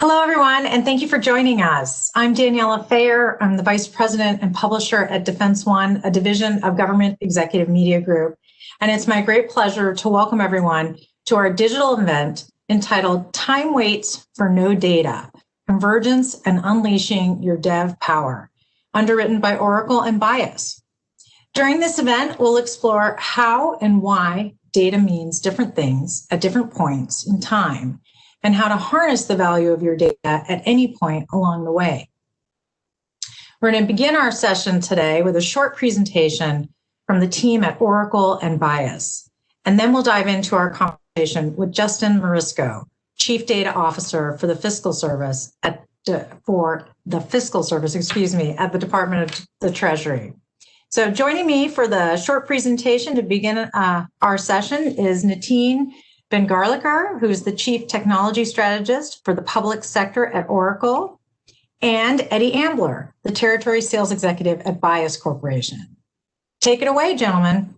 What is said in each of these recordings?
Hello, everyone, and thank you for joining us. I'm Daniella Fayer. I'm the Vice President and Publisher at Defense One, a division of Government Executive Media Group. And it's my great pleasure to welcome everyone to our digital event entitled Time Waits for No Data, Convergence and Unleashing Your Dev Power, underwritten by Oracle and Bias. During this event, we'll explore how and why data means different things at different points in time, and how to harness the value of your data at any point along the way. We're going to begin our session today with a short presentation from the team at Oracle and Bias, and then we'll dive into our conversation with Justin Morisco, Chief Data Officer for the Fiscal Service at the Department of the Treasury. So joining me for the short presentation to begin our session is Nitin Bengarlikar, who's the Chief Technology Strategist for the Public Sector at Oracle, and Eddie Ambler, the Territory Sales Executive at Bias Corporation. Take it away, gentlemen.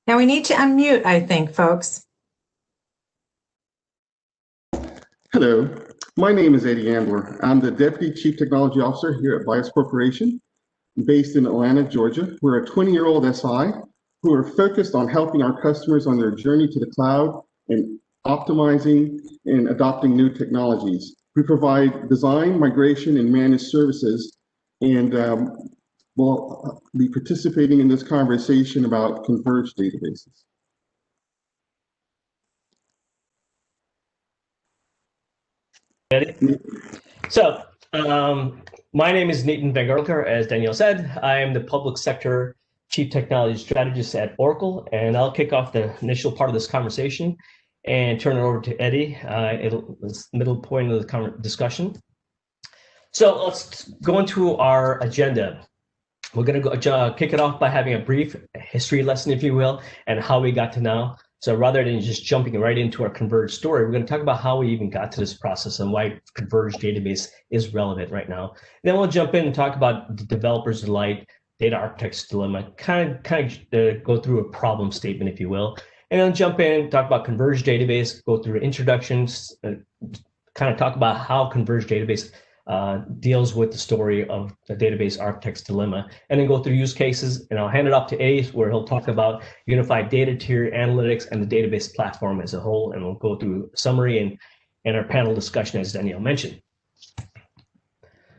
Now we need to unmute, I think, folks. Hello, my name is Eddie Ambler. I'm the Deputy Chief Technology Officer here at Bias Corporation, based in Atlanta, Georgia. We're a 20-year-old SI who are focused on helping our customers on their journey to the cloud and optimizing and adopting new technologies. We provide design, migration, and managed services, and we'll be participating in this conversation about Converged Databases. So, my name is Nitin Bengarlikar, as Danielle said. I am the Public Sector Chief Technology Strategist at Oracle, and I'll kick off the initial part of this conversation and turn it over to Eddie. It's the middle point of the discussion. So let's go into our agenda. We're going to kick it off by having a brief history lesson, if you will, and how we got to now. So rather than just jumping right into our Converge story, we're going to talk about how we even got to this process and why Converged Database is relevant right now. Then we'll jump in and talk about the developer's delight, data architect's dilemma, kind of go through a problem statement, if you will, and then jump in, talk about Converged Database, go through introductions, kind of talk about how Converged Database deals with the story of the database architect's dilemma, and then go through use cases. And I'll hand it off to Ace, where he'll talk about unified data tier analytics and the database platform as a whole, and we'll go through summary and our panel discussion, as Danielle mentioned.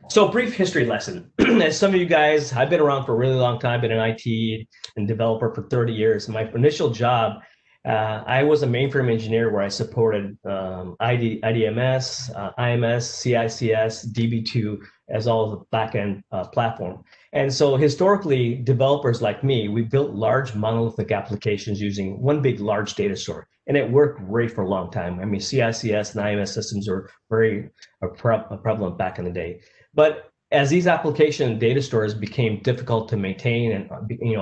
So, brief history lesson. As some of you guys, I've been around for a really long time, been an IT and developer for 30 years. My initial job, I was a mainframe engineer where I supported IDMS, IMS, CICS, DB2 as all of the backend platform. And so historically, developers like me, we built large monolithic applications using one big large data store, and it worked great for a long time. I mean, CICS and IMS systems are very prevalent back in the day. But as these application data stores became difficult to maintain and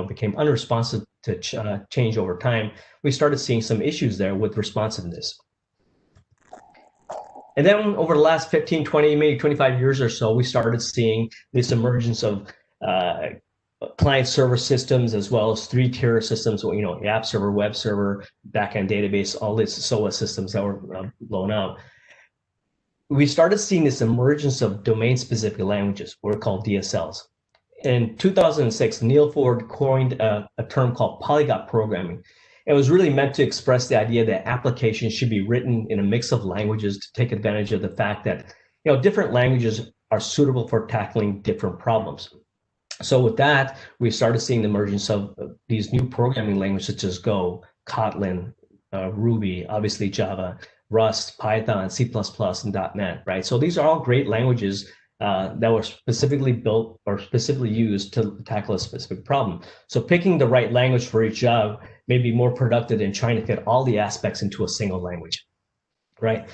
became unresponsive to change over time, we started seeing some issues there with responsiveness. And then over the last 15, 20, maybe 25 years or so, we started seeing this emergence of client server systems as well as three-tier systems, the app server, web server, backend database, all these SOA systems that were blown out. We started seeing this emergence of domain-specific languages, what are called DSLs. In 2006, Neil Ford coined a term called polyglot programming. It was really meant to express the idea that applications should be written in a mix of languages to take advantage of the fact that different languages are suitable for tackling different problems. So with that, we started seeing the emergence of these new programming languages such as Go, Kotlin, Ruby, obviously Java, Rust, Python, C++, and .NET, right? So these are all great languages that were specifically built or specifically used to tackle a specific problem. So picking the right language for each job may be more productive than trying to fit all the aspects into a single language, right?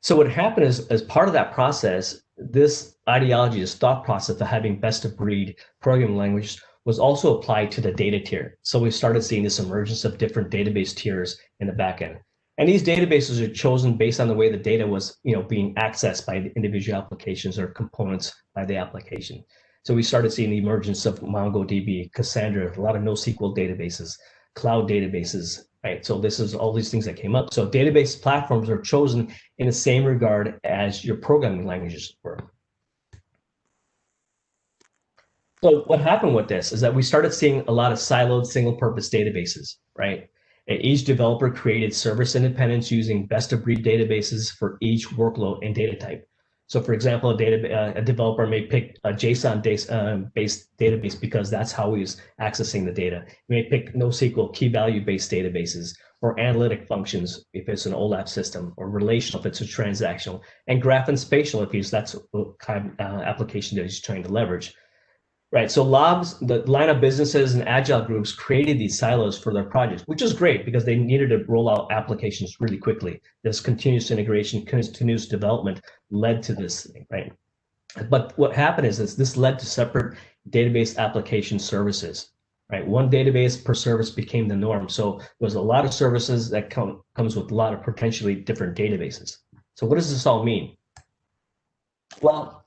So what happened is, as part of that process, this ideology, this thought process of having best of breed programming languages was also applied to the data tier. So we started seeing this emergence of different database tiers in the backend. And these databases are chosen based on the way the data was, being accessed by the individual applications or components by the application. So we started seeing the emergence of MongoDB, Cassandra, a lot of NoSQL databases, cloud databases, right? So this is all these things that came up. So database platforms are chosen in the same regard as your programming languages were. So what happened with this is that we started seeing a lot of siloed single-purpose databases, right? Each developer created service independence using best-of-breed databases for each workload and data type. So for example, a developer may pick a JSON-based database because that's how he's accessing the data. He may pick NoSQL key-value-based databases or analytic functions if it's an OLAP system, or relational if it's a transactional, and graph and spatial if that's what kind of application that he's trying to leverage. Right, so the line of businesses and agile groups created these silos for their projects, which is great because they needed to roll out applications really quickly. This continuous integration, continuous development led to this thing, right? But what happened is this led to separate database application services, right? One database per service became the norm. So there's a lot of services that comes with a lot of potentially different databases. So what does this all mean? Well,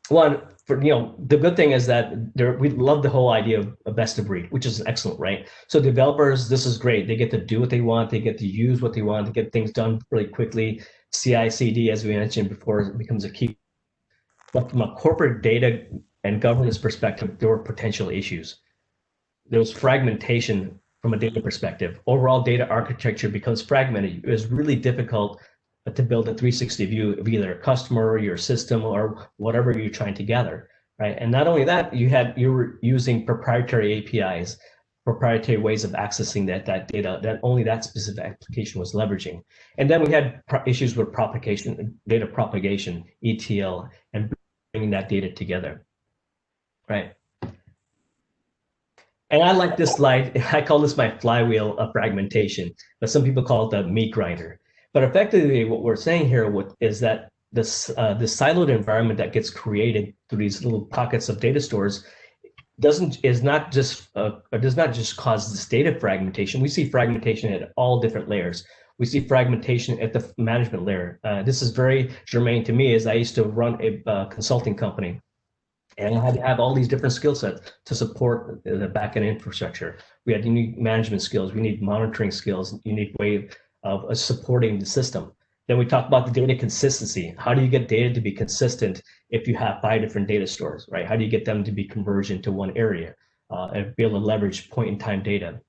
one, the good thing is that we love the whole idea of best of breed, which is excellent, right? So developers, this is great. They get to do what they want. They get to use what they want to get things done really quickly. CI/CD, as we mentioned before, becomes a key. But from a corporate data and governance perspective, there were potential issues. There was fragmentation from a data perspective. Overall data architecture becomes fragmented. It was really difficult to build a 360 view of either a customer, your system, or whatever you're trying to gather, right? And not only that, you were using proprietary APIs, proprietary ways of accessing that data that only that specific application was leveraging. And then we had issues with data propagation, ETL, and bringing that data together, right? And I like this slide. I call this my flywheel of fragmentation, but some people call it the meat grinder. But effectively, what we're saying here is that this siloed environment that gets created through these little pockets of data stores does not just cause this data fragmentation. We see fragmentation at all different layers. We see fragmentation at the management layer. This is very germane to me, as I used to run a consulting company, and I had to have all these different skill sets to support the backend infrastructure. We had unique management skills. We need monitoring skills, unique way of supporting the system. Then we talk about the data consistency. How do you get data to be consistent if you have 5 different data stores, right? How do you get them to be converged into one area and be able to leverage point-in-time data?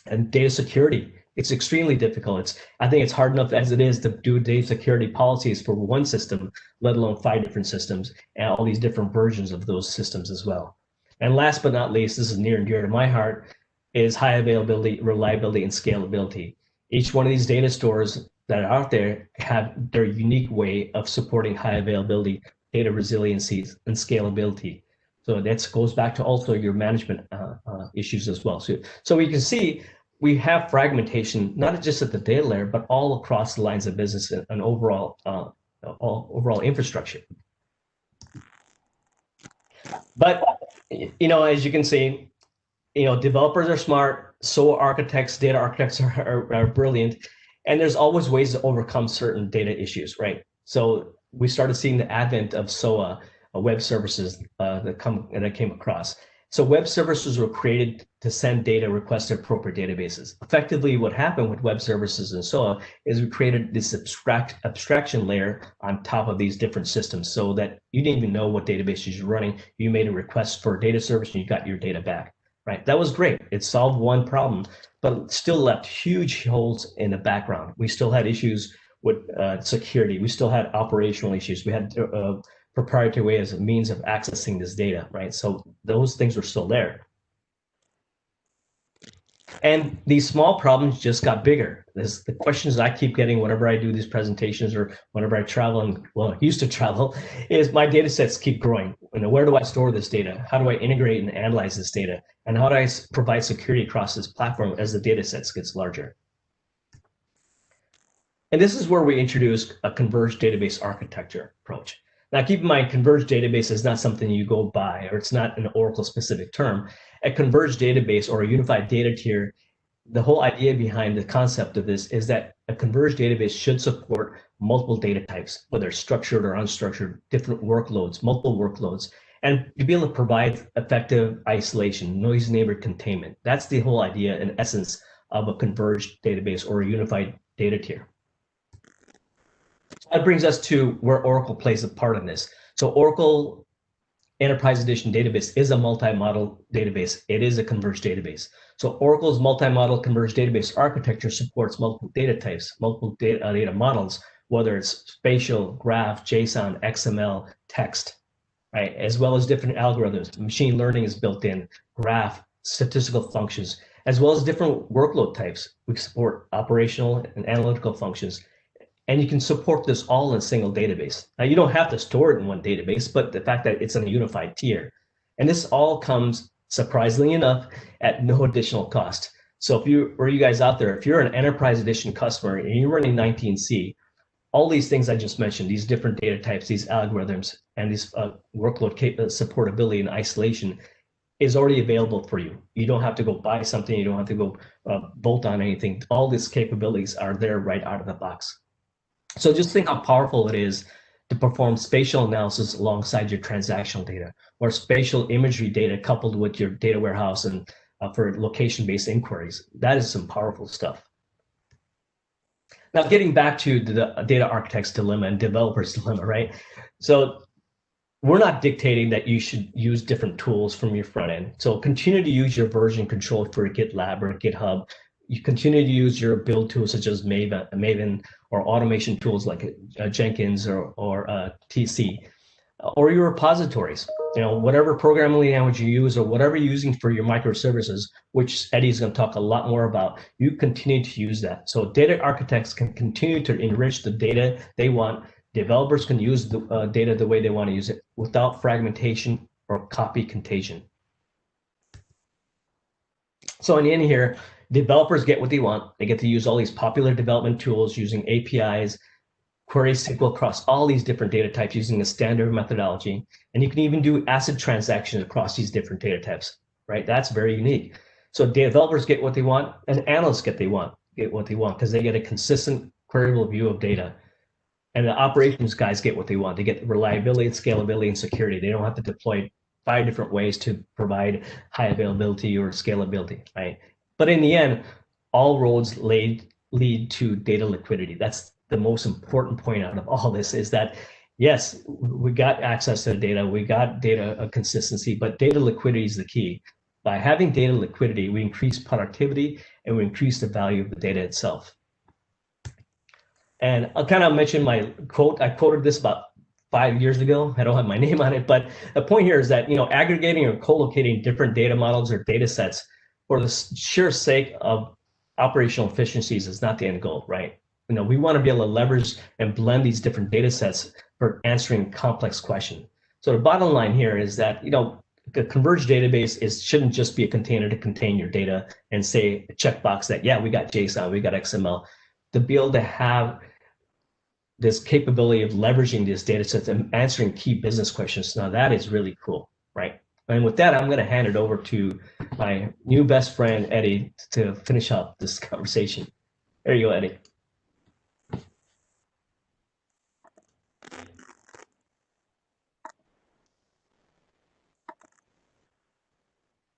And data security, it's extremely difficult. I think it's hard enough as it is to do data security policies for one system, let alone 5 different systems and all these different versions of those systems as well. And last but not least, this is near and dear to my heart, is high availability, reliability, and scalability. Each one of these data stores that are out there have their unique way of supporting high availability, data resiliency, and scalability. So that goes back to also your management issues as well. So we can see we have fragmentation, not just at the data layer, but all across the lines of business and overall infrastructure. But, as you can see, developers are smart, so are architects, data architects are brilliant, and there's always ways to overcome certain data issues, right? So we started seeing the advent of SOA, web services that came across. So web services were created to send data requests to appropriate databases. Effectively, what happened with web services and SOA is we created this abstraction layer on top of these different systems so that you didn't even know what databases you're running. You made a request for a data service and you got your data back, right? That was great. It solved one problem, but it still left huge holes in the background. We still had issues with security. We still had operational issues. We had proprietary ways of means of accessing this data, right? So those things were still there. And these small problems just got bigger. The questions I keep getting whenever I do these presentations or whenever I travel, and well, I used to travel, is my data sets keep growing. Where do I store this data? How do I integrate and analyze this data? And how do I provide security across this platform as the data sets gets larger? And this is where we introduce a converged database architecture approach. Now, keep in mind, Converged Database is not something you go buy, or it's not an Oracle-specific term. A Converged Database or a unified data tier, the whole idea behind the concept of this is that a Converged Database should support multiple data types, whether structured or unstructured, different workloads, multiple workloads, and to be able to provide effective isolation, noise neighbor containment. That's the whole idea and essence of a Converged Database or a unified data tier. That brings us to where Oracle plays a part in this. So Oracle Enterprise Edition database is a multi-model database. It is a converged database. So Oracle's multi-model converged database architecture supports multiple data types, multiple data models, whether it's spatial, graph, JSON, XML, text, right? As well as different algorithms. Machine learning is built in, graph, statistical functions, as well as different workload types. We support operational and analytical functions. And you can support this all in a single database. Now, you don't have to store it in one database, but the fact that it's in a unified tier. And this all comes, surprisingly enough, at no additional cost. So for you guys out there, if you're an Enterprise Edition customer and you're running 19C, all these things I just mentioned, these different data types, these algorithms, and these workload supportability and isolation is already available for you. You don't have to go buy something. You don't have to go bolt on anything. All these capabilities are there right out of the box. So just think how powerful it is to perform spatial analysis alongside your transactional data, or spatial imagery data coupled with your data warehouse and for location-based inquiries. That is some powerful stuff. Now, getting back to the data architect's dilemma and developer's dilemma, right? So we're not dictating that you should use different tools from your front end. So continue to use your version control for GitLab or GitHub. You continue to use your build tools such as Maven or automation tools like Jenkins or TC, or your repositories. You know, whatever programming language you use or whatever you're using for your microservices, which Eddie's going to talk a lot more about, you continue to use that. So data architects can continue to enrich the data they want. Developers can use the data the way they want to use it without fragmentation or copy contagion. So in the end here, developers get what they want. They get to use all these popular development tools using APIs, query SQL across all these different data types using a standard methodology. And you can even do ACID transactions across these different data types, right? That's very unique. So developers get what they want, and analysts get what they want because they get a consistent queryable view of data. And the operations guys get what they want. They get reliability, scalability, and security. They don't have to deploy 5 different ways to provide high availability or scalability, right? But in the end, all roads lead to data liquidity. That's the most important point out of all this, is that, yes, we got access to the data, we got data consistency, but data liquidity is the key. By having data liquidity, we increase productivity and we increase the value of the data itself. And I'll kind of mention my quote. I quoted this about 5 years ago. I don't have my name on it, but the point here is that, you know, aggregating or co-locating different data models or data sets for the sheer sake of operational efficiencies is not the end goal, right? You know, we want to be able to leverage and blend these different data sets for answering complex questions. So the bottom line here is that, you know, the Converged Database shouldn't just be a container to contain your data and say a checkbox that, yeah, we got JSON, we got XML. To be able to have this capability of leveraging these data sets and answering key business questions, now that is really cool, right? And with that, I'm going to hand it over to my new best friend, Eddie, to finish up this conversation. There you go, Eddie.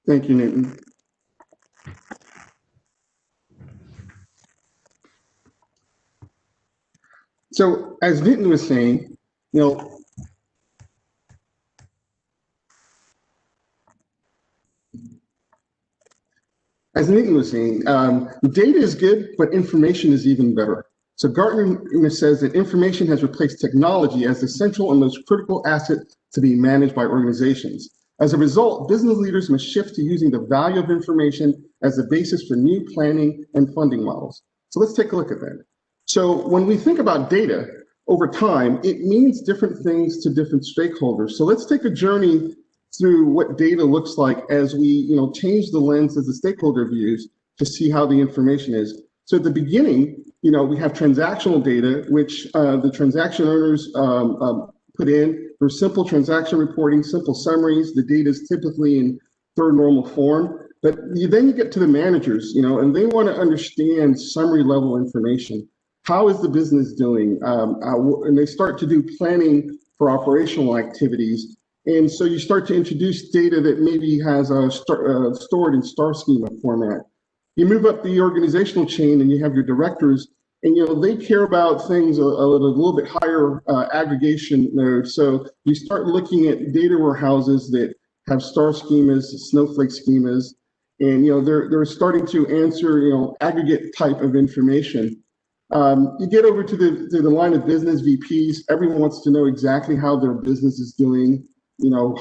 Thank you, Newton. So as Newton was saying, you know, data is good, but information is even better. So Gartner says that information has replaced technology as the central and most critical asset to be managed by organizations. As a result, business leaders must shift to using the value of information as the basis for new planning and funding models. So let's take a look at that. So when we think about data over time, it means different things to different stakeholders. So let's take a journey through what data looks like as we, you know, change the lens as the stakeholder views to see how the information is. So at the beginning, you know, we have transactional data, which the transaction owners put in. There's simple transaction reporting, simple summaries. The data is typically in third normal form. But then you get to the managers, and they want to understand summary level information. How is the business doing? And they start to do planning for operational activities. And so you start to introduce data that maybe has stored in star schema format. You move up the organizational chain and you have your directors, and they care about things a little bit higher aggregation node. So you start looking at data warehouses that have star schemas, snowflake schemas, and they're starting to answer aggregate type of information. You get over to the line of business VPs. Everyone wants to know exactly how their business is doing.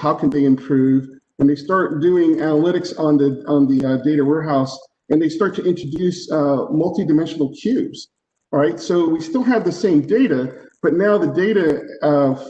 How can they improve? And they start doing analytics on the data warehouse, and they start to introduce multi-dimensional cubes. All right, so we still have the same data, but now the data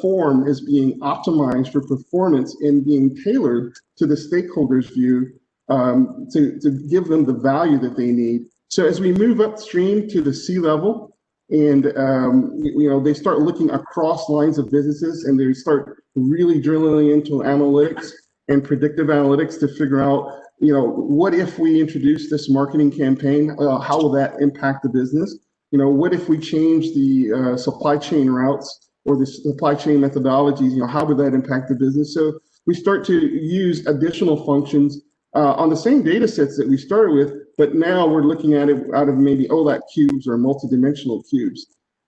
form is being optimized for performance and being tailored to the stakeholders' view to give them the value that they need. So as we move upstream to the C-level, and they start looking across lines of businesses, and they start really drilling into analytics and predictive analytics to figure out, what if we introduce this marketing campaign? How will that impact the business? What if we change the supply chain routes or the supply chain methodologies? How would that impact the business? So we start to use additional functions on the same data sets that we started with, but now we're looking at it out of maybe OLAP cubes or multidimensional cubes.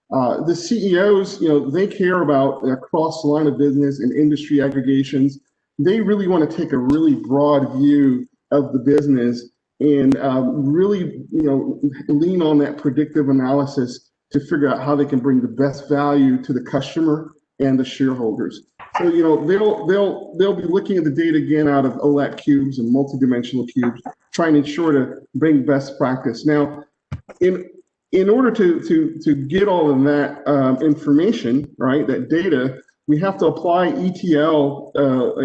The CEOs, they care about across line of business and industry aggregations. They really want to take a really broad view of the business and really, lean on that predictive analysis to figure out how they can bring the best value to the customer and the shareholders. So, they'll be looking at the data again out of OLAP cubes and multidimensional cubes, trying to ensure to bring best practice. Now, in order to get all of that information, right, that data, we have to apply ETL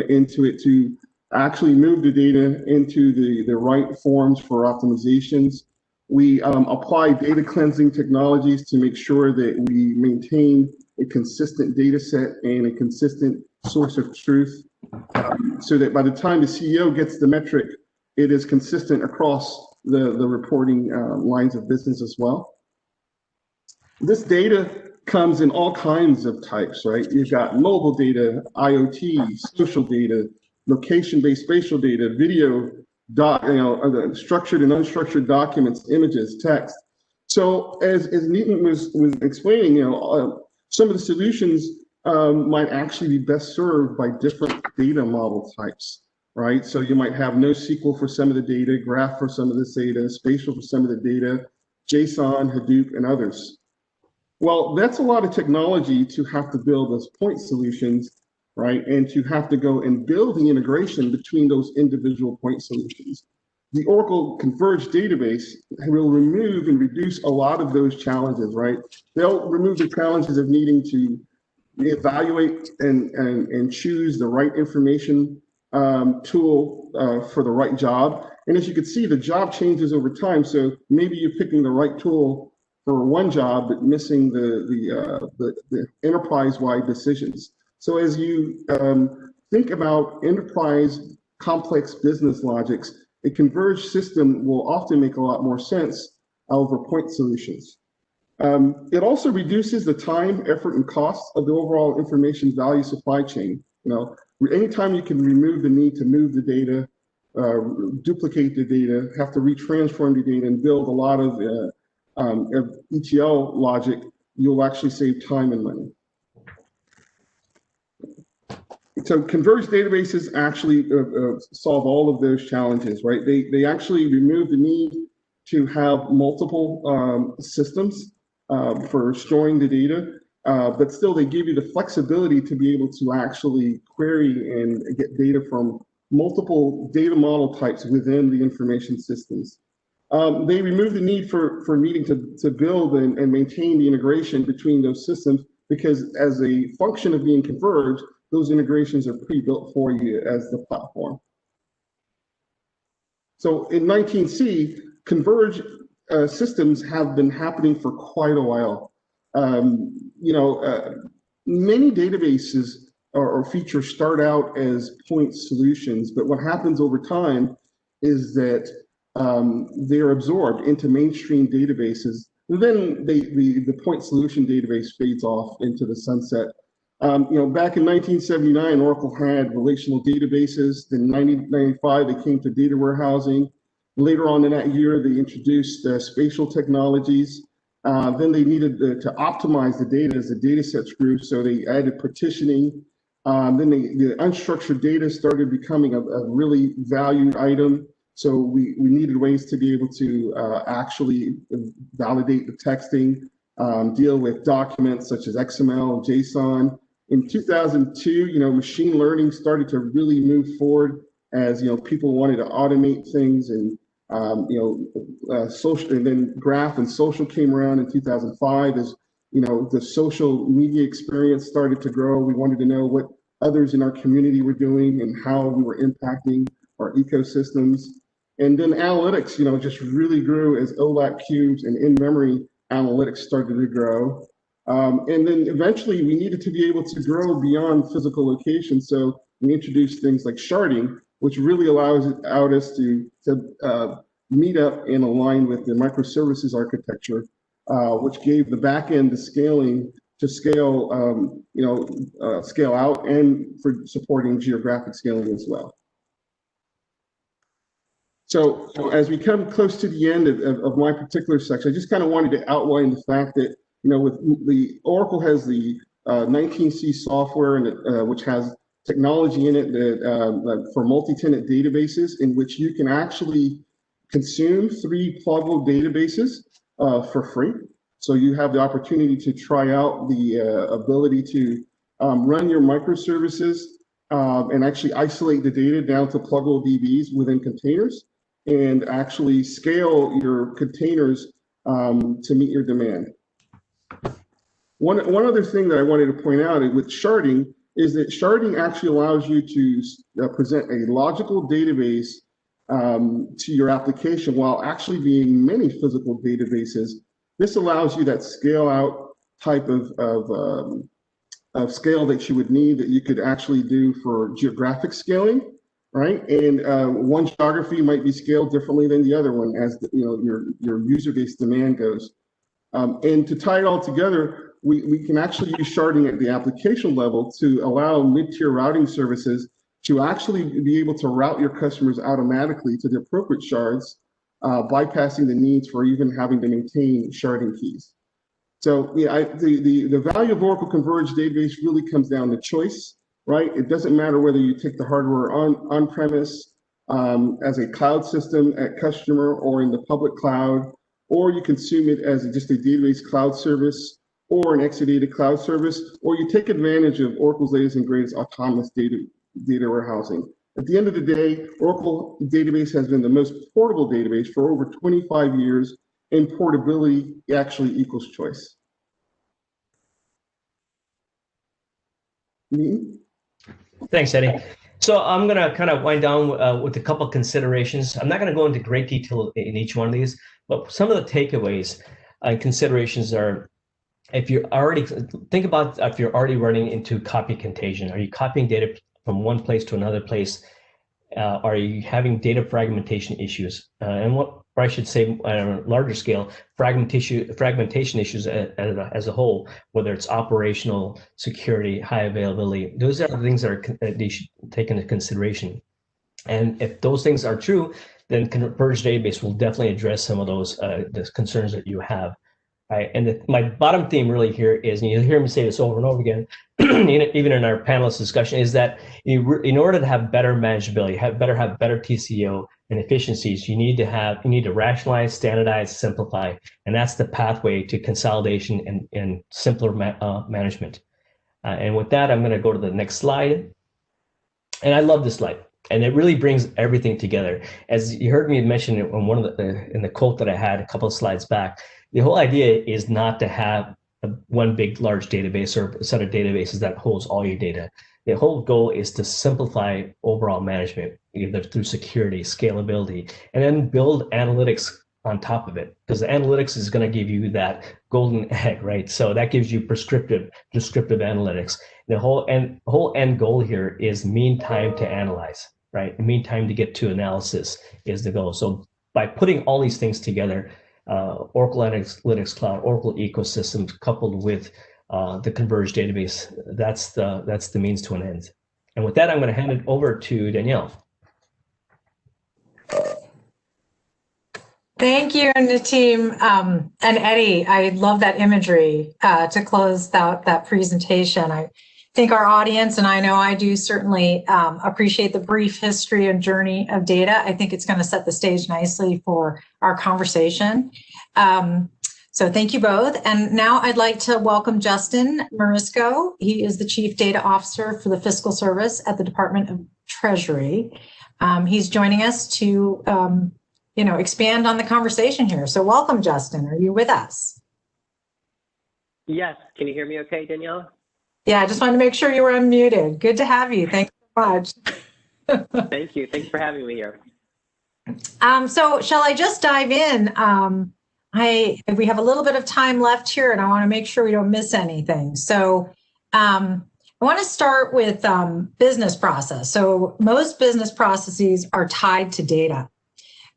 into it to actually move the data into the right forms for optimizations. We apply data cleansing technologies to make sure that we maintain a consistent data set and a consistent source of truth, so that by the time the CEO gets the metric, it is consistent across the reporting lines of business as well. This data comes in all kinds of types, right? You've got mobile data, IoT, social data, location-based spatial data, video, structured and unstructured documents, images, text. So as Nitin was explaining, some of the solutions might actually be best served by different data model types, right? So you might have NoSQL for some of the data, graph for some of this data, spatial for some of the data, JSON, Hadoop, and others. Well, that's a lot of technology to have to build those point solutions, right? And to have to go and build the integration between those individual point solutions. The Oracle Converged Database will remove and reduce a lot of those challenges, right? They'll remove the challenges of needing to evaluate and choose the right information tool for the right job. And as you can see, the job changes over time. So maybe you're picking the right tool for one job, but missing the enterprise-wide decisions. So as you think about enterprise complex business logics, a converged system will often make a lot more sense over point solutions. It also reduces the time, effort, and cost of the overall information value supply chain. Anytime you can remove the need to move the data, duplicate the data, have to retransform the data, and build a lot of ETL logic, you'll actually save time and money. So converged databases actually solve all of those challenges, right? They actually remove the need to have multiple systems for storing the data, but still they give you the flexibility to be able to actually query and get data from multiple data model types within the information systems. They remove the need for needing to build and maintain the integration between those systems, because as a function of being converged, those integrations are pre-built for you as the platform. So in 19C, converged systems have been happening for quite a while. many databases or features start out as point solutions, but what happens over time is that they're absorbed into mainstream databases. Then the point solution database fades off into the sunset. Back in 1979, Oracle had relational databases. Then in 1995, they came to data warehousing. Later on in that year, they introduced spatial technologies. Then they needed to optimize the data as the data sets grew, so they added partitioning. Then the unstructured data started becoming a really valued item. So we needed ways to be able to actually validate the texting, deal with documents such as XML, JSON. In 2002, machine learning started to really move forward as people wanted to automate things, and social, and then graph and social came around in 2005 as the social media experience started to grow. We wanted to know what others in our community were doing and how we were impacting our ecosystems. And then analytics, just really grew as OLAP cubes and in-memory analytics started to grow. And then eventually we needed to be able to grow beyond physical locations. So we introduced things like sharding, which really allows us to meet up and align with the microservices architecture, which gave the backend the scaling to scale, scale out, and for supporting geographic scaling as well. So as we come close to the end of my particular section, I just kind of wanted to outline the fact that, with the Oracle has the 19C software, and which has technology in it that for multi-tenant databases, in which you can actually consume 3 pluggable databases for free. So you have the opportunity to try out the ability to run your microservices and actually isolate the data down to pluggable DBs within containers, and actually scale your containers to meet your demand. One other thing that I wanted to point out with sharding is that sharding actually allows you to present a logical database to your application while actually being many physical databases. This allows you that scale out type of scale that you would need, that you could actually do for geographic scaling, right? And one geography might be scaled differently than the other one as your user-based demand goes. And to tie it all together, we can actually use sharding at the application level to allow mid-tier routing services to actually be able to route your customers automatically to the appropriate shards, bypassing the needs for even having to maintain sharding keys. So yeah, the value of Oracle Converged Database really comes down to choice, right? It doesn't matter whether you take the hardware on-premise as a cloud system at customer or in the public cloud, or you consume it as just a database cloud service or an Exadata cloud service, or you take advantage of Oracle's latest and greatest autonomous data warehousing. At the end of the day, Oracle Database has been the most portable database for over 25 years, and portability actually equals choice. Thanks, Eddie. So I'm going to kind of wind down with a couple of considerations. I'm not going to go into great detail in each one of these, but some of the takeaways and considerations are, if you're already, think about if you're already running into copy contagion. Are you copying data from one place to another place? Are you having data fragmentation issues? Or I should say, on a larger scale, fragmentation issues as a whole, whether it's operational, security, high availability. Those are the things that they should take into consideration. And if those things are true, then Converged Database will definitely address some of those concerns that you have. Right. And my bottom theme really here is, and you hear me say this over and over again, even in our panelist discussion, is that in order to have better manageability, have better TCO and efficiencies, you need to rationalize, standardize, simplify, and that's the pathway to consolidation and simpler management. And with that, I'm going to go to the next slide. And I love this slide, and it really brings everything together. As you heard me mention in the quote that I had a couple of slides back, the whole idea is not to have one big large database or a set of databases that holds all your data. The whole goal is to simplify overall management, either through security, scalability, and then build analytics on top of it, because the analytics is going to give you that golden egg, right? So that gives you descriptive analytics. The whole end goal here is mean time to analyze, right? The mean time to get to analysis is the goal. So by putting all these things together, Oracle Analytics Cloud, Oracle ecosystems coupled with the Converged Database, that's the means to an end. And with that, I'm going to hand it over to Danielle. Thank you, and the team. And Eddie, I love that imagery to close out that presentation. I think our audience, and I know I do, certainly appreciate the brief history and journey of data. I think it's going to set the stage nicely for our conversation. So thank you both. And now I'd like to welcome Justin Marisco. He is the Chief Data Officer for the Fiscal Service at the Department of Treasury. He's joining us to expand on the conversation here. So welcome, Justin. Are you with us? Yes. Can you hear me okay, Daniella? Yeah, I just wanted to make sure you were unmuted. Good to have you. Thank you so much. Thank you. Thanks for having me here. So shall I just dive in? We have a little bit of time left here, and I want to make sure we don't miss anything. So I want to start with business process. So most business processes are tied to data.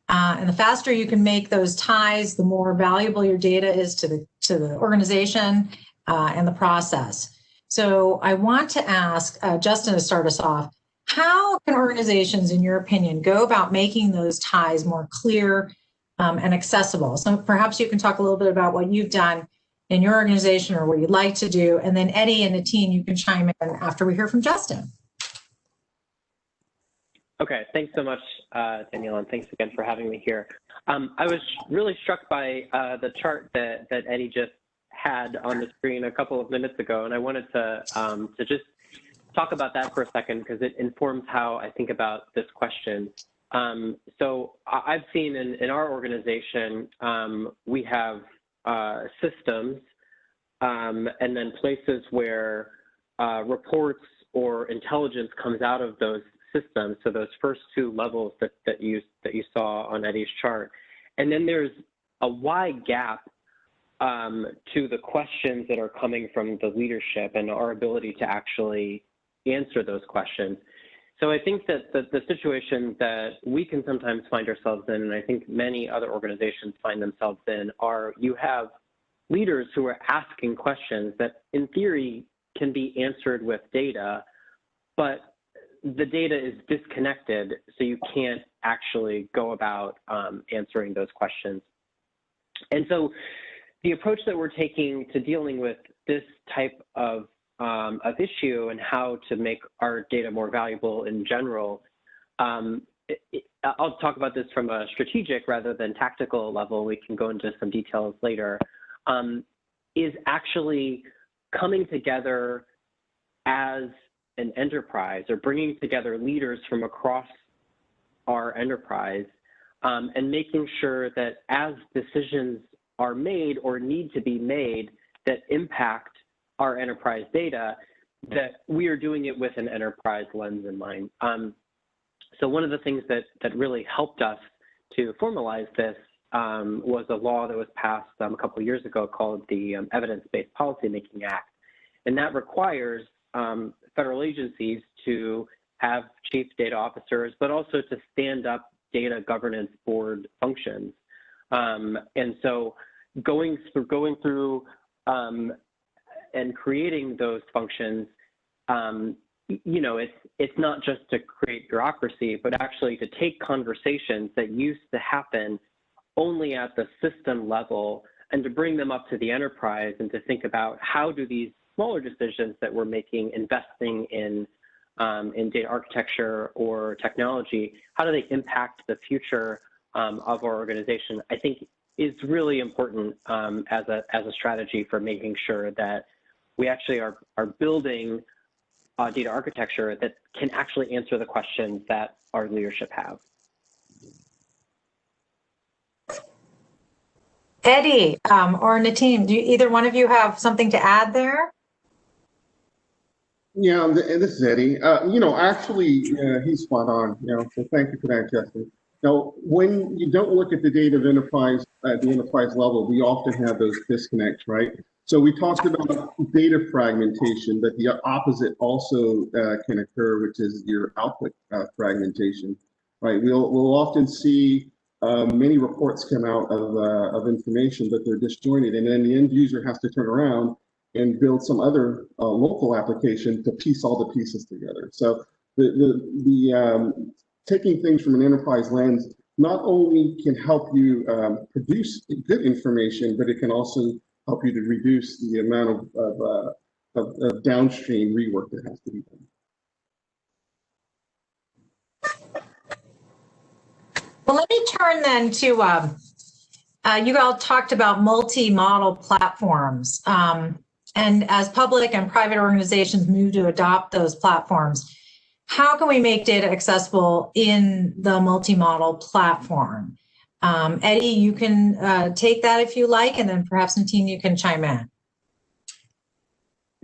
And the faster you can make those ties, the more valuable your data is to the organization and the process. So I want to ask Justin to start us off. How can organizations, in your opinion, go about making those ties more clear and accessible? So perhaps you can talk a little bit about what you've done in your organization or what you'd like to do. And then Eddie and the team, you can chime in after we hear from Justin. Okay, thanks so much, Danielle, and thanks again for having me here. I was really struck by the chart that Eddie just had on the screen a couple of minutes ago, and I wanted to just talk about that for a second because it informs how I think about this question. So I've seen in our organization, we have systems and then places where reports or intelligence comes out of those systems. So those first two levels that you saw on Eddie's chart. And then there's a wide gap to the questions that are coming from the leadership and our ability to actually answer those questions. So I think that the situation that we can sometimes find ourselves in, and I think many other organizations find themselves in, are you have leaders who are asking questions that in theory can be answered with data, but the data is disconnected, so you can't actually go about answering those questions. And so the approach that we're taking to dealing with this type of issue and how to make our data more valuable in general, I'll talk about this from a strategic rather than tactical level. We can go into some details later, is actually coming together as an enterprise or bringing together leaders from across our enterprise and making sure that as decisions are made or need to be made that impact our enterprise data, that we are doing it with an enterprise lens in mind. So one of the things that really helped us to formalize this was a law that was passed a couple of years ago called the Evidence-Based Policymaking Act. And that requires federal agencies to have chief data officers, but also to stand up data governance board functions. And so going through and creating those functions, it's not just to create bureaucracy, but actually to take conversations that used to happen only at the system level and to bring them up to the enterprise and to think about how do these smaller decisions that we're making, investing in data architecture or technology, how do they impact the future of our organization? I think is really important as a strategy for making sure that we actually are building data architecture that can actually answer the questions that our leadership have. Eddie or Nateem, do either one of you have something to add there? Yeah, this is Eddie. Actually, he's spot on. So thank you for that, Justin. Now, when you don't look at the data of enterprise at the enterprise level, we often have those disconnects, right? So we talked about data fragmentation, but the opposite also can occur, which is your output fragmentation, right? We'll often see many reports come out of information, but they're disjointed, and then the end user has to turn around and build some other local application to piece all the pieces together. So taking things from an enterprise lens not only can help you produce good information, but it can also help you to reduce the amount of downstream rework that has to be done. Well, let me turn then to, you all talked about multi-model platforms. And as public and private organizations move to adopt those platforms, how can we make data accessible in the multi-model platform? Eddie, you can take that if you like, and then perhaps Nitin, you can chime in.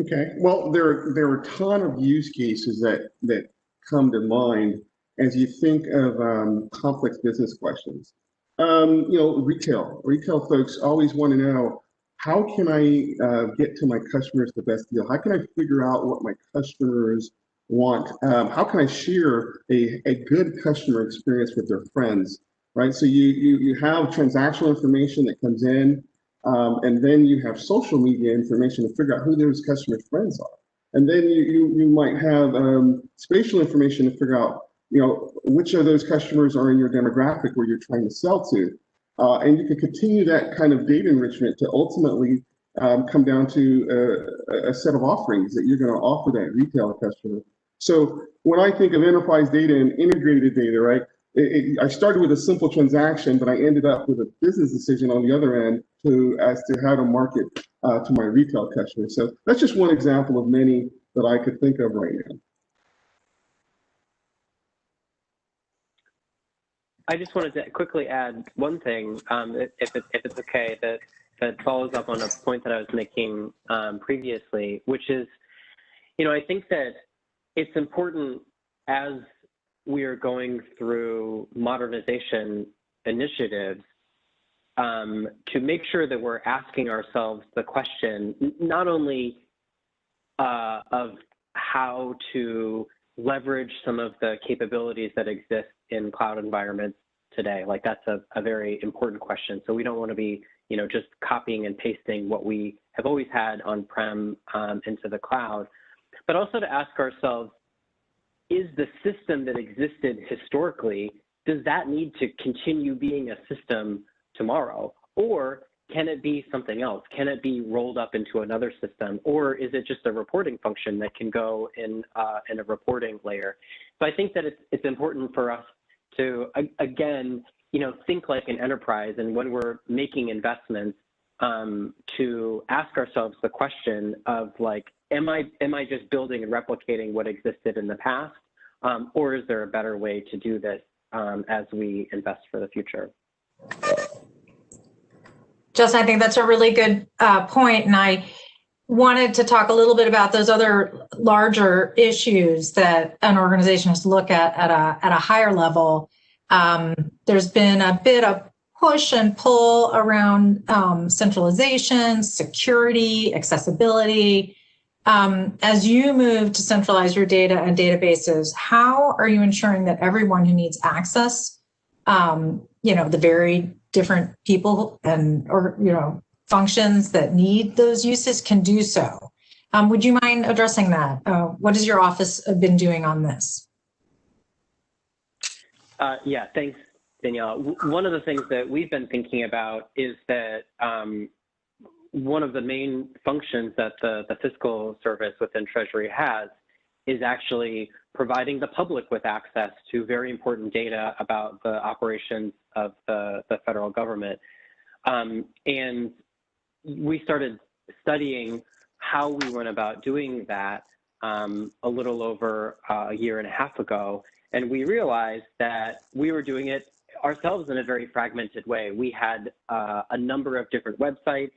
Okay, well, there are a ton of use cases that come to mind as you think of complex business questions. Retail folks always want to know, how can I get to my customers the best deal? How can I figure out what my customers want? How can I share a good customer experience with their friends, right? So you have transactional information that comes in, and then you have social media information to figure out who those customers' friends are. And then you might have spatial information to figure out, which of those customers are in your demographic where you're trying to sell to. And you can continue that kind of data enrichment to ultimately come down to a set of offerings that you're going to offer that retail customer. So when I think of enterprise data and integrated data, right, I started with a simple transaction, but I ended up with a business decision on the other end as to how to market to my retail customers. So that's just one example of many that I could think of right now. I just wanted to quickly add one thing, if it's okay, that follows up on a point that I was making previously, which is, I think that it's important as we are going through modernization initiatives to make sure that we're asking ourselves the question, not only of how to leverage some of the capabilities that exist in cloud environments today. Like, that's a very important question. So we don't want to be, just copying and pasting what we have always had on-prem into the cloud, but also to ask ourselves, is the system that existed historically, does that need to continue being a system tomorrow? Or can it be something else? Can it be rolled up into another system? Or is it just a reporting function that can go in a reporting layer? So I think that it's important for us to, again, think like an enterprise, and when we're making investments, to ask ourselves the question of, like, am I just building and replicating what existed in the past, or is there a better way to do this as we invest for the future? Justin, I think that's a really good point, and I wanted to talk a little bit about those other larger issues that an organization has to look at a higher level. There's been a bit of push and pull around centralization, security, accessibility. As you move to centralize your data and databases, how are you ensuring that everyone who needs access, the very different people or functions that need those uses can do so? Would you mind addressing that? What has your office been doing on this? Yeah, thanks, Danielle. One of the things that we've been thinking about is that one of the main functions that the fiscal service within Treasury has is actually providing the public with access to very important data about the operations of the federal government. And we started studying how we went about doing that a little over a year and a half ago. And we realized that we were doing it ourselves in a very fragmented way. We had a number of different websites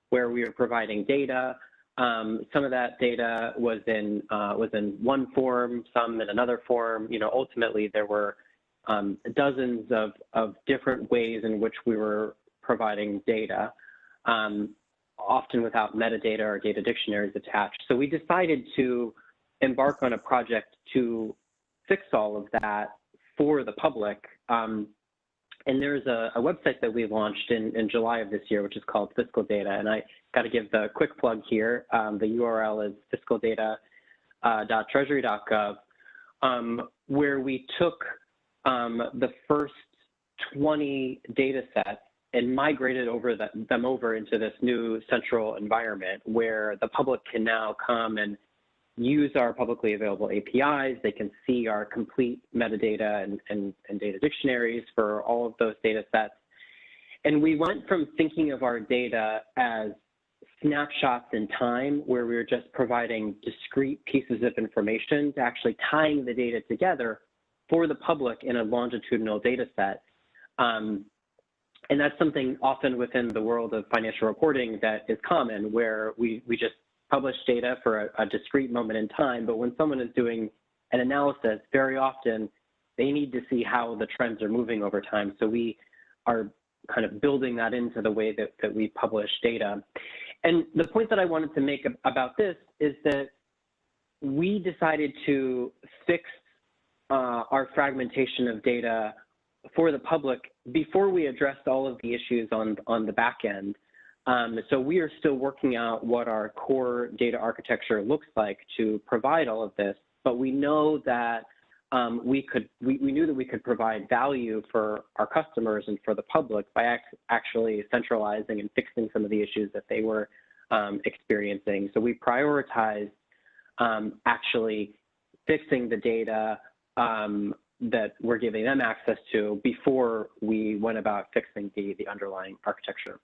where we were providing data. Some of that data was in one form, some in another form. Ultimately, there were dozens of different ways in which we were providing data, often without metadata or data dictionaries attached. So we decided to embark on a project to fix all of that for the public. And there's a website that we launched in July of this year, which is called Fiscal Data. And I got to give the quick plug here. The URL is fiscaldata.treasury.gov, where we took the first 20 data sets and migrated them over into this new central environment where the public can now come and use our publicly available APIs. They can see our complete metadata and data dictionaries for all of those data sets. And we went from thinking of our data as snapshots in time, where we were just providing discrete pieces of information, to actually tying the data together for the public in a longitudinal data set. And that's something often within the world of financial reporting that is common, where we just publish data for a discrete moment in time, but when someone is doing an analysis, very often they need to see how the trends are moving over time. So we are kind of building that into the way that we publish data. And the point that I wanted to make about this is that we decided to fix our fragmentation of data for the public before we addressed all of the issues on the back end. So we are still working out what our core data architecture looks like to provide all of this, but we know that we knew that we could provide value for our customers and for the public by actually centralizing and fixing some of the issues that they were experiencing. So we prioritized actually fixing the data that we're giving them access to before we went about fixing the underlying architecture.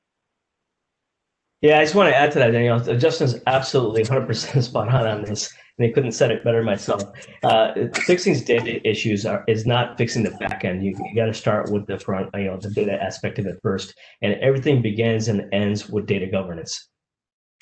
Yeah, I just want to add to that, Danielle. Justin's absolutely 100% spot on this, and they couldn't said it better myself. Fixing data issues is not fixing the back end. You got to start with the front, the data aspect of it first, and everything begins and ends with data governance.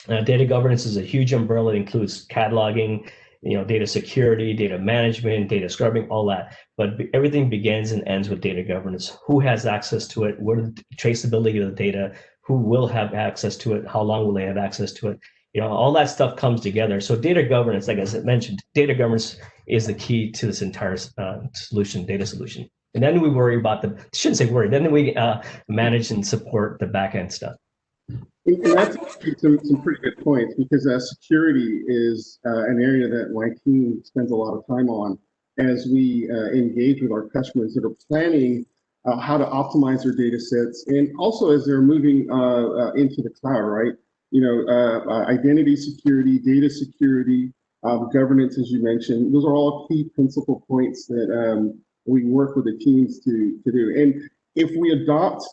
Data governance is a huge umbrella. It includes cataloging, data security, data management, data scrubbing, all that. But everything begins and ends with data governance. Who has access to it? What is the traceability of the data? Who will have access to it? How long will they have access to it? All that stuff comes together. So data governance, like I mentioned, data governance is the key to this entire solution, data solution. And then we worry about shouldn't say worry, then we manage and support the back end stuff. And that's some pretty good points, because security is an area that my team spends a lot of time on as we engage with our customers that are planning how to optimize their data sets, and also as they're moving into the cloud, right? Identity security, data security, governance, as you mentioned, those are all key principal points that we work with the teams to do. And if we adopt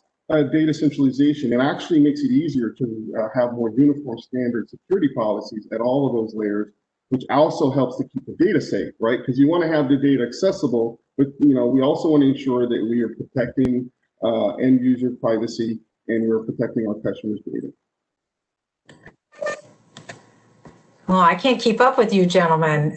data centralization, it actually makes it easier to have more uniform standard security policies at all of those layers, which also helps to keep the data safe, right? Because you want to have the data accessible, but we also want to ensure that we are protecting end user privacy and we're protecting our customers' data. Well, I can't keep up with you, gentlemen.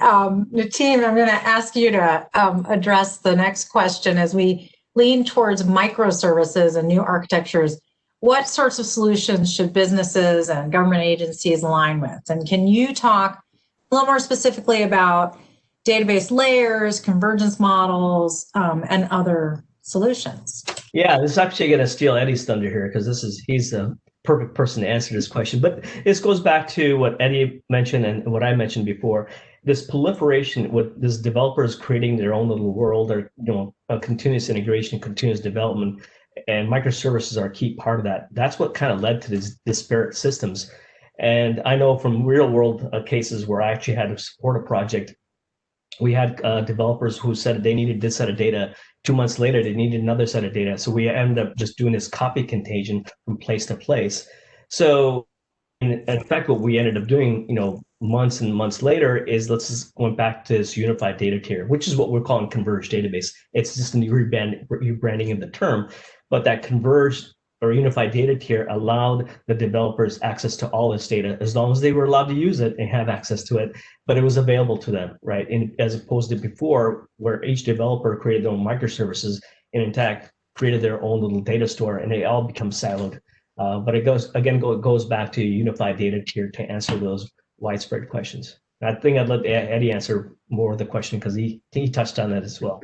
The team, I'm going to ask you to address the next question as we lean towards microservices and new architectures. What sorts of solutions should businesses and government agencies align with? And can you talk a little more specifically about database layers, convergence models, and other solutions? Yeah, this is actually going to steal Eddie's thunder here, because he's the perfect person to answer this question. But this goes back to what Eddie mentioned and what I mentioned before. This proliferation with this developers creating their own little world, or a continuous integration, continuous development, and microservices are a key part of that. That's what kind of led to these disparate systems. And I know from real world cases where I actually had to support a project, we had developers who said they needed this set of data. 2 months later, they needed another set of data. So we ended up just doing this copy contagion from place to place. So in fact, what we ended up doing, months and months later, is let's just go back to this unified data tier, which is what we're calling Converged Database. It's just a rebranding of the term, but that converged or unified data tier allowed the developers access to all this data as long as they were allowed to use it and have access to it, but it was available to them, right? And as opposed to before, where each developer created their own microservices and in fact created their own little data store, and they all become siloed. But it goes back to unified data tier to answer those widespread questions. I think I'd let Eddie answer more of the question because he touched on that as well.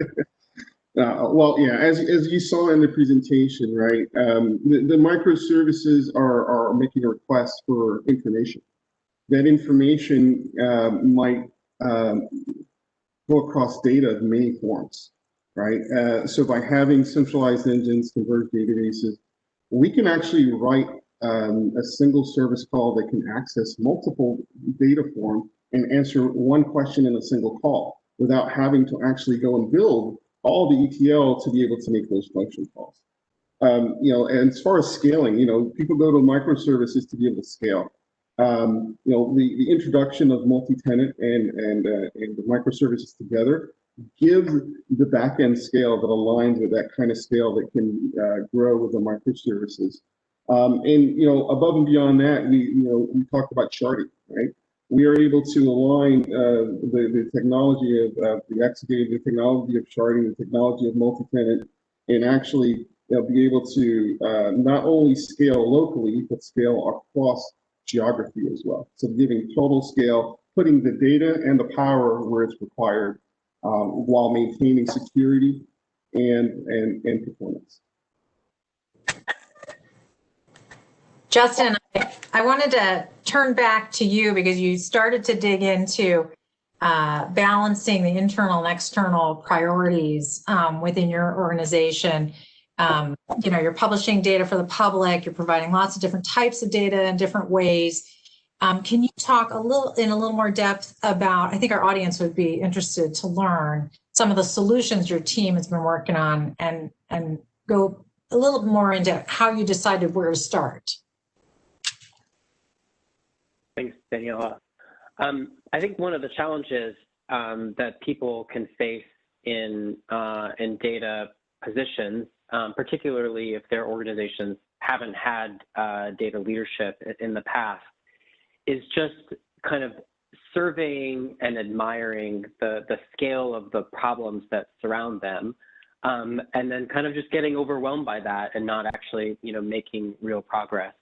Well, yeah, as you saw in the presentation, right, the microservices are making a request for information. That information might go across data of many forms, right? So by having centralized engines, converged databases, we can actually write a single service call that can access multiple data forms and answer one question in a single call without having to actually go and build all the ETL to be able to make those function calls. And as far as scaling, people go to microservices to be able to scale. The introduction of multi-tenant and the microservices together gives the back-end scale that aligns with that kind of scale that can grow with the microservices. Above and beyond that, we talked about sharding, right? We are able to align the technology of the Exadata, the technology of sharding, the technology of multi-tenant, and actually be able to not only scale locally, but scale across geography as well. So giving total scale, putting the data and the power where it's required while maintaining security and performance. Justin, I wanted to turn back to you because you started to dig into balancing the internal and external priorities within your organization. You're publishing data for the public, you're providing lots of different types of data in different ways. Can you talk in a little more depth about, I think our audience would be interested to learn some of the solutions your team has been working on and go a little more into how you decided where to start? Thanks, Daniella. I think one of the challenges that people can face in data positions, particularly if their organizations haven't had data leadership in the past, is just kind of surveying and admiring the scale of the problems that surround them, and then kind of just getting overwhelmed by that and not actually, making real progress.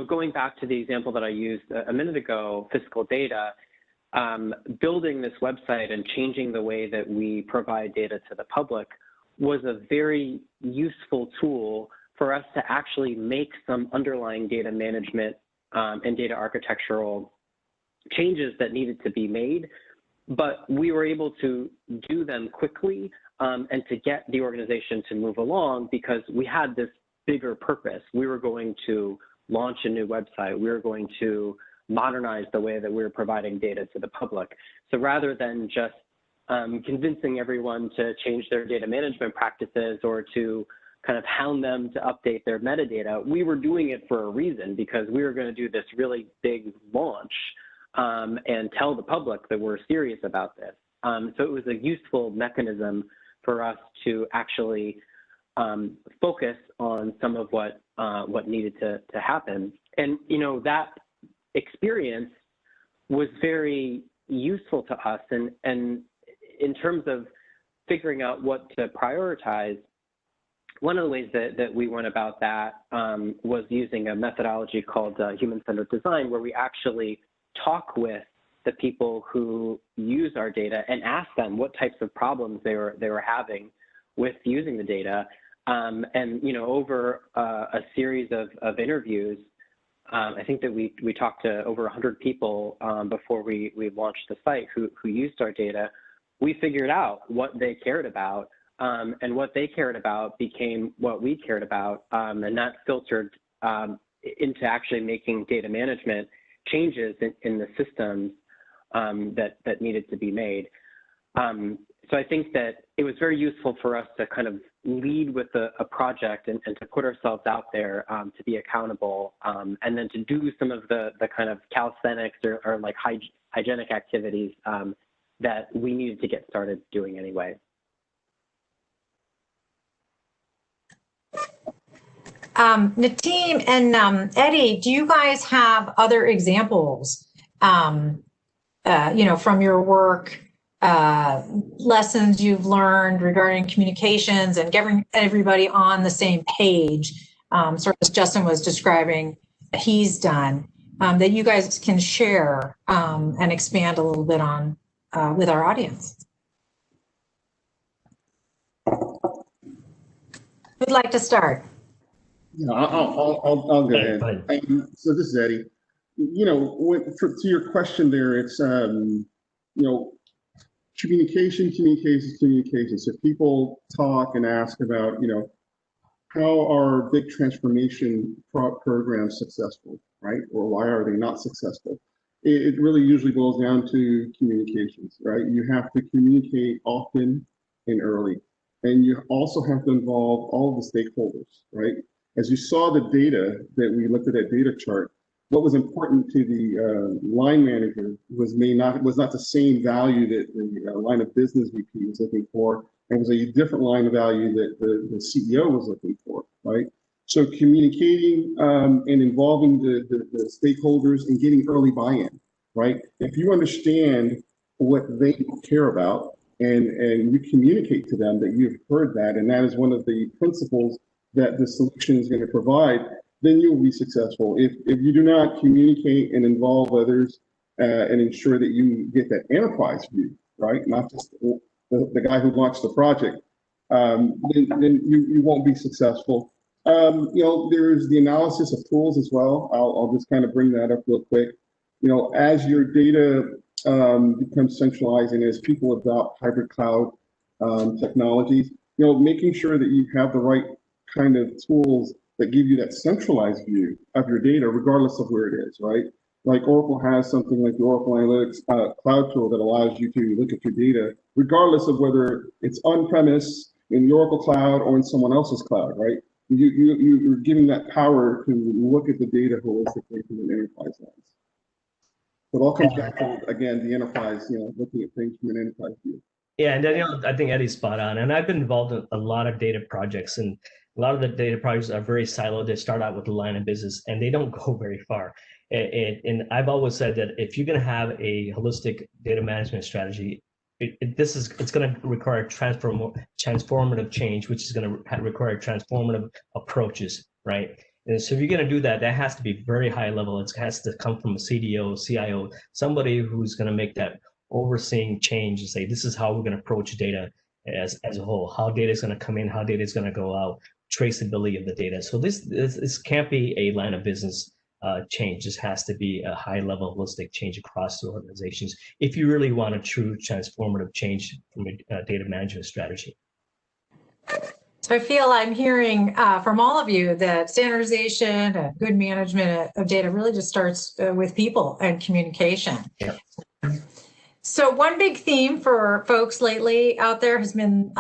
Going back to the example that I used a minute ago, physical data, building this website and changing the way that we provide data to the public was a very useful tool for us to actually make some underlying data management and data architectural changes that needed to be made. But we were able to do them quickly and to get the organization to move along because we had this bigger purpose. We were going to launch a new website. We were going to modernize the way that we were providing data to the public. So rather than just convincing everyone to change their data management practices or to kind of hound them to update their metadata, we were doing it for a reason because we were going to do this really big launch and tell the public that we're serious about this. So it was a useful mechanism for us to actually focus on some of what needed to happen. And, that experience was very useful to us. And in terms of figuring out what to prioritize, one of the ways that we went about that was using a methodology called human-centered design, where we actually talk with the people who use our data and ask them what types of problems they were having with using the data. Over a series of interviews, I think that we talked to over 100 people before we launched the site who used our data. We figured out what they cared about, and what they cared about became what we cared about, and that filtered into actually making data management changes in the systems that needed to be made. So I think that it was very useful for us to kind of lead with a project and to put ourselves out there to be accountable, and then to do some of the kind of calisthenics or like hygienic activities that we needed to get started doing anyway. Nateem and Eddie, do you guys have other examples, from your work, lessons you've learned regarding communications and getting everybody on the same page, sort of as Justin was describing he's done, that you guys can share and expand a little bit on with our audience? Who'd like to start? Yeah, I'll go ahead. So this is Eddie. To your question there, it's communication. So people talk and ask about how are big transformation programs successful, right? Or why are they not successful? It really usually boils down to communications, right? You have to communicate often and early. And you also have to involve all of the stakeholders, right? As you saw the data that we looked at that data chart, what was important to the line manager was not the same value that the line of business VP was looking for. It was a different line of value that the CEO was looking for, right? So communicating and involving the stakeholders and getting early buy-in, right? If you understand what they care about and you communicate to them that you've heard that, and that is one of the principles that the solution is going to provide, then you'll be successful. If you do not communicate and involve others and ensure that you get that enterprise view, right? Not just the guy who launched the project, then you won't be successful. There's the analysis of tools as well. I'll just kind of bring that up real quick. As your data becomes centralized and as people adopt hybrid cloud technologies, making sure that you have the right kind of tools that give you that centralized view of your data, regardless of where it is, right? Like Oracle has something like the Oracle Analytics Cloud tool that allows you to look at your data, regardless of whether it's on-premise in the Oracle Cloud or in someone else's cloud, right? You're giving that power to look at the data holistically from an enterprise lens. It all comes back to, again, the enterprise, looking at things from an enterprise view. Yeah, and Danielle, I think Eddie's spot on. And I've been involved in a lot of data projects, and a lot of the data projects are very siloed. They start out with the line of business, and they don't go very far. And I've always said that if you're going to have a holistic data management strategy, it's going to require transformative change, which is going to require transformative approaches, right? And so if you're going to do that, that has to be very high level. It has to come from a CDO, CIO, somebody who's going to make that overseeing change and say, this is how we're going to approach data as a whole, how data is going to come in, how data is going to go out, traceability of the data. So this can't be a line of business change. This has to be a high level holistic change across the organizations if you really want a true transformative change from a data management strategy. So I feel I'm hearing from all of you that standardization and good management of data really just starts with people and communication. Yeah. So one big theme for folks lately out there has been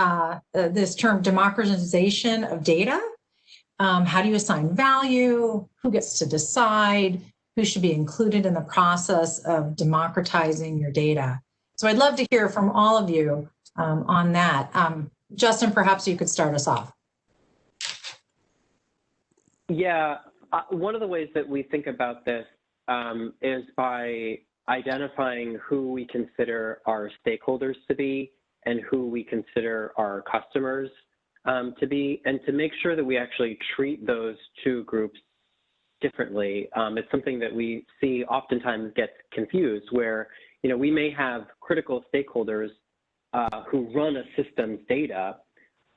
this term democratization of data. How do you assign value? Who gets to decide? Who should be included in the process of democratizing your data? So I'd love to hear from all of you on that. Justin, perhaps you could start us off. Yeah, one of the ways that we think about this is by identifying who we consider our stakeholders to be and who we consider our customers to be, and to make sure that we actually treat those two groups differently. It's something that we see oftentimes gets confused, where we may have critical stakeholders who run a system's data,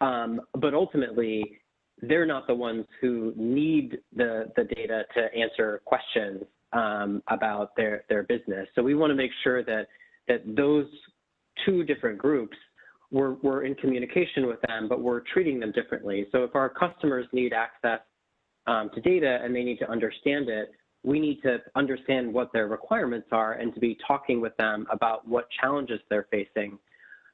but ultimately they're not the ones who need the data to answer questions about their business. So we want to make sure that those two different groups, we're in communication with them, but we're treating them differently. So if our customers need access to data and they need to understand it, we need to understand what their requirements are and to be talking with them about what challenges they're facing.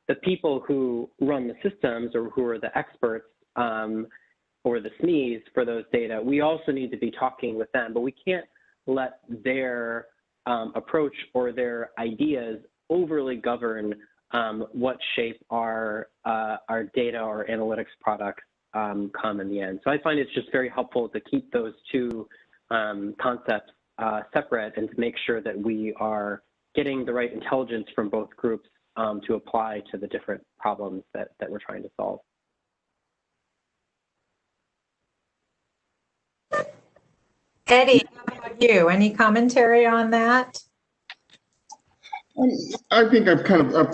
The people who run the systems or who are the experts or the SMEs for those data, we also need to be talking with them, but we can't let their approach or their ideas overly govern what shape our data or analytics products come in the end. So I find it's just very helpful to keep those two concepts separate and to make sure that we are getting the right intelligence from both groups to apply to the different problems that we're trying to solve. Eddie, how about you? Any commentary on that? I think I've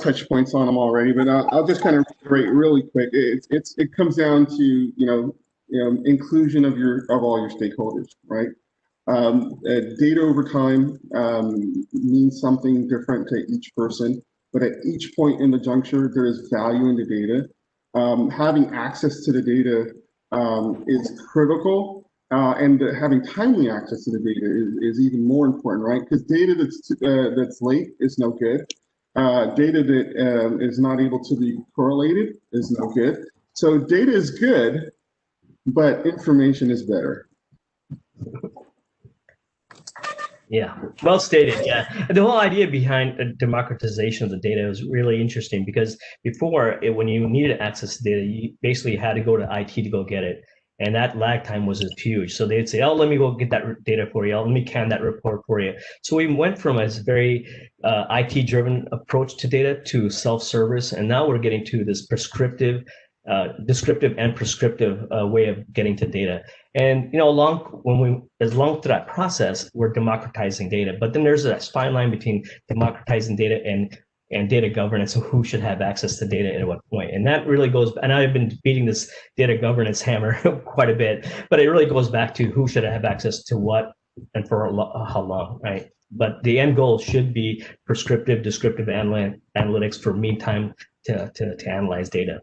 touched points on them already, but I'll just kind of reiterate really quick. It comes down to inclusion of all your stakeholders, right? Data over time means something different to each person, but at each point in the juncture, there is value in the data. Having access to the data is critical. And having timely access to the data is even more important, right? Because data that's late is no good. Data that is not able to be correlated is no good. So data is good, but information is better. Yeah, well stated. Yeah, the whole idea behind the democratization of the data was really interesting because before, when you needed access to data, you basically had to go to IT to go get it. And that lag time was huge. So they'd say, oh, let me go get that data for you. Let me can that report for you. So we went from a very IT-driven approach to data to self-service. And now we're getting to this descriptive and prescriptive way of getting to data. And along through that process, we're democratizing data. But then there's that fine line between democratizing data and data governance, and who should have access to data at what point. And that really goes, and I've been beating this data governance hammer quite a bit, but it really goes back to who should have access to what and for how long, right? But the end goal should be prescriptive, descriptive analytics for mean time to analyze data.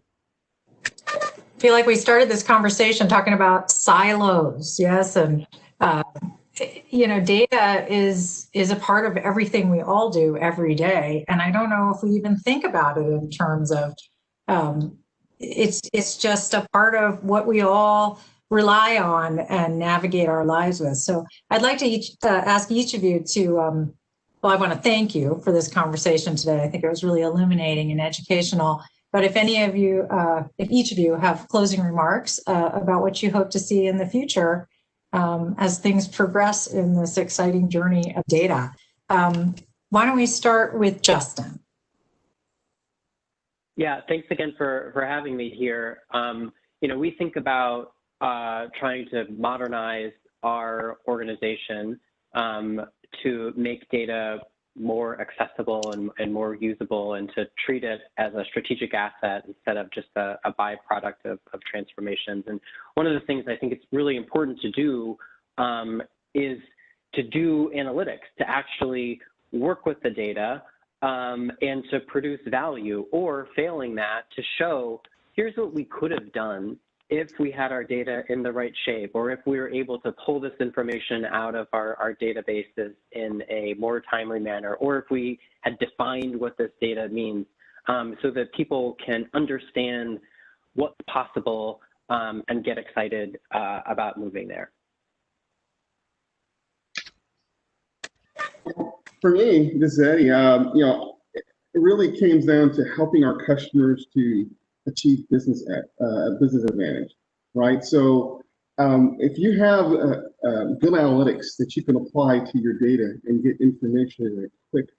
I feel like we started this conversation talking about silos, yes, and data is a part of everything we all do every day, and I don't know if we even think about it in terms of it's just a part of what we all rely on and navigate our lives with. So I'd like to ask each of you to well, I want to thank you for this conversation today. I think it was really illuminating and educational. But if any of you, if each of you have closing remarks about what you hope to see in the future as things progress in this exciting journey of data. Why don't we start with Justin? Yeah, thanks again for having me here. We think about trying to modernize our organization to make data more accessible and more usable, and to treat it as a strategic asset instead of just a byproduct of transformations. And one of the things I think it's really important to do is to do analytics, to actually work with the data and to produce value, or failing that, to show here's what we could have done if we had our data in the right shape, or if we were able to pull this information out of our databases in a more timely manner, or if we had defined what this data means, so that people can understand what's possible and get excited about moving there. For me, this is Eddie. It really comes down to helping our customers to achieve business advantage, right? So if you have good analytics that you can apply to your data and get information in a quick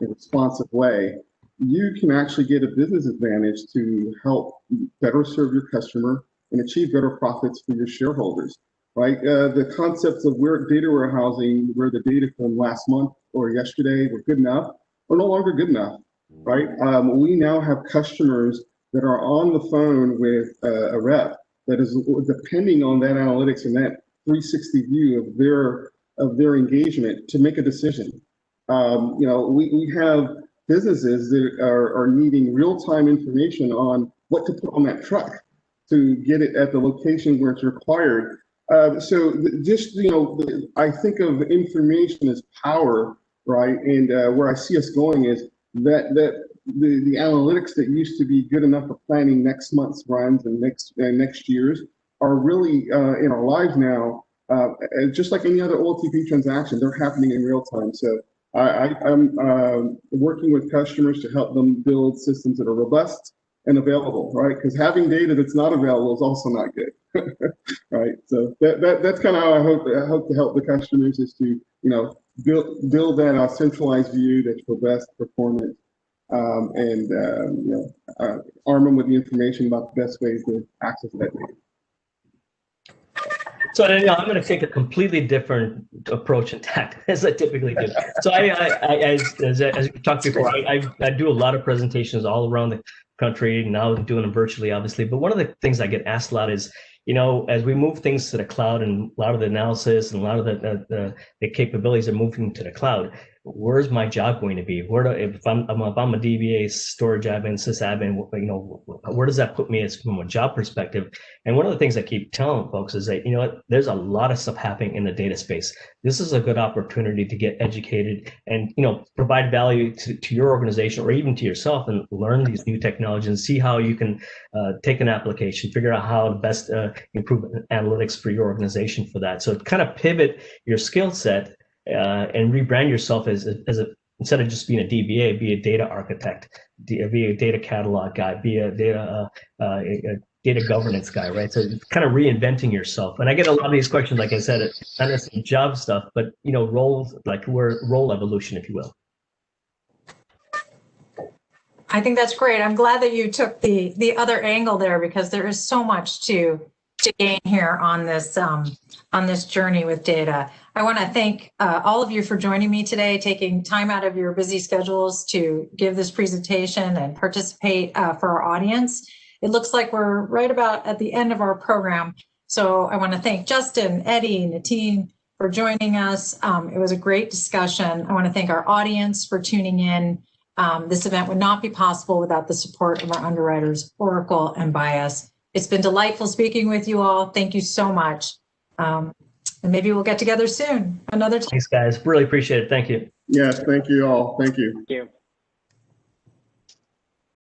and responsive way, you can actually get a business advantage to help better serve your customer and achieve better profits for your shareholders, right? The concepts of data warehousing, where the data from last month or yesterday were good enough, are no longer good enough, right? We now have customers that are on the phone with a rep that is depending on that analytics and that 360 view of their engagement to make a decision. We have businesses that are needing real-time information on what to put on that truck to get it at the location where it's required. I think of information as power, right? And where I see us going is that the analytics that used to be good enough for planning next month's runs and next year's are really in our lives now. Just like any other OLTP transaction, they're happening in real time. So I'm working with customers to help them build systems that are robust, and available, right? Because having data that's not available is also not good, right? So that's kind of how I hope to help the customers is to, build that centralized view that's for best performance, and arm them with the information about the best ways to access that data. So I'm going to take a completely different approach and tact as I typically do. So as we talked before, I do a lot of presentations all around the country. Now I'm doing them virtually, obviously. But one of the things I get asked a lot is, as we move things to the cloud and a lot of the analysis and a lot of the capabilities are moving to the cloud, where's my job going to be? If I'm a DBA, storage admin, sysadmin, where does that put me from a job perspective? And one of the things I keep telling folks is that, there's a lot of stuff happening in the data space. This is a good opportunity to get educated and, provide value to your organization or even to yourself and learn these new technologies and see how you can take an application, figure out how to best improve analytics for your organization for that. So kind of pivot your skill set and rebrand yourself as instead of just being a DBA, be a data architect, be a data catalog guy, be a data governance guy, right? So it's kind of reinventing yourself. And I get a lot of these questions, like I said, not necessarily job stuff, but roles, like role evolution, if you will. I think that's great. I'm glad that you took the other angle there, because there is so much to gain here on this journey with data. I want to thank all of you for joining me today, taking time out of your busy schedules to give this presentation and participate for our audience. It looks like we're right about at the end of our program. So I want to thank Justin, Eddie, Natine for joining us. It was a great discussion. I want to thank our audience for tuning in. This event would not be possible without the support of our underwriters, Oracle and Bias. It's been delightful speaking with you all. Thank you so much. And maybe we'll get together soon. Another time. Thanks, guys. Really appreciate it. Thank you. Yes, thank you all. Thank you. Thank you.